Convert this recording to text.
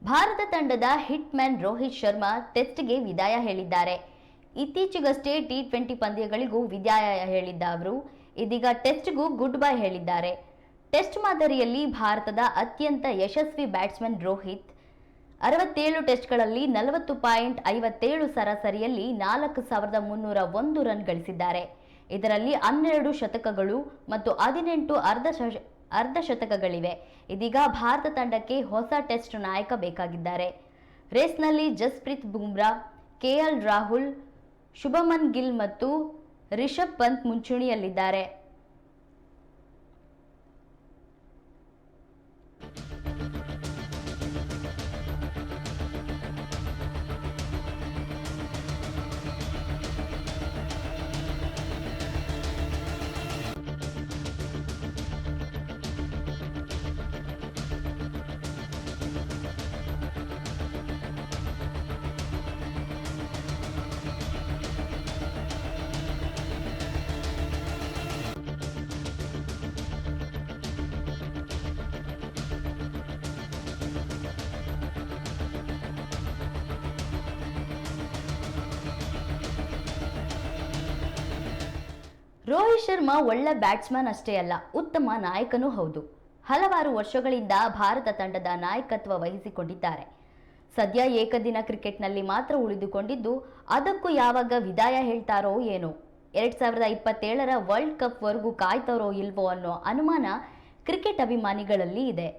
ಭಾರತ ತಂಡದ hit man Rohit Sharma ಟೆಸ್ಟ್ಗೆ ವಿದಾಯ ಹೇಳಿದ್ದಾರೆ. ಇತ್ತೀಚೆಗಷ್ಟೇ ಟಿ20 ಪಂದ್ಯಗಳಿಗೂ ವಿದಾಯ ಹೇಳಿದ್ದ ಅವರು ಇದೀಗ ಟೆಸ್ಟ್ಗೂ ಗುಡ್ ಬೈ ಹೇಳಿದ್ದಾರೆ. ಟೆಸ್ಟ್ ಮಾದರಿಯಲ್ಲಿ ಭಾರತದ ಅತ್ಯಂತ ಯಶಸ್ವಿ ಬ್ಯಾಟ್ಸ್ಮನ್ ರೋಹಿತ್ 67 ಟೆಸ್ಟ್ಗಳಲ್ಲಿ 40.57 ಸರಾಸರಿಯಲ್ಲಿ 4301 ರನ್ ಗಳಿಸಿದ್ದಾರೆ. ಇದರಲ್ಲಿ 12 ಶತಕಗಳು ಮತ್ತು 18 ಅರ್ಧ ಶತಕಗಳಿವೆ. ಇದೀಗ ಭಾರತ ತಂಡಕ್ಕೆ ಹೊಸ ಟೆಸ್ಟ್ ನಾಯಕ ಬೇಕಾಗಿದ್ದಾರೆ. ರೇಸ್ನಲ್ಲಿ ಜಸ್ಪ್ರೀತ್ ಬುಮ್ರಾ, ಕೆಎಲ್ ರಾಹುಲ್, ಶುಭಮನ್ ಗಿಲ್ ಮತ್ತು ರಿಷಬ್ ಪಂತ್ ಮುಂಚೂಣಿಯಲ್ಲಿದ್ದಾರೆ. ರೋಹಿತ್ ಶರ್ಮಾ ಒಳ್ಳೆ ಬ್ಯಾಟ್ಸ್ಮನ್ ಅಷ್ಟೇ ಅಲ್ಲ, ಉತ್ತಮ ನಾಯಕನೂ ಹೌದು. ಹಲವಾರು ವರ್ಷಗಳಿಂದ ಭಾರತ ತಂಡದ ನಾಯಕತ್ವ ವಹಿಸಿಕೊಂಡಿದ್ದಾರೆ. ಸದ್ಯ ಏಕದಿನ ಕ್ರಿಕೆಟ್ನಲ್ಲಿ ಮಾತ್ರ ಉಳಿದುಕೊಂಡಿದ್ದು, ಅದಕ್ಕೂ ಯಾವಾಗ ವಿದಾಯ ಹೇಳ್ತಾರೋ ಏನೋ. 2027ರ ವರ್ಲ್ಡ್ ಕಪ್ ವರೆಗೂ ಕಾಯ್ತಾರೋ ಇಲ್ವೋ ಅನ್ನೋ ಅನುಮಾನ ಕ್ರಿಕೆಟ್ ಅಭಿಮಾನಿಗಳಲ್ಲಿ ಇದೆ.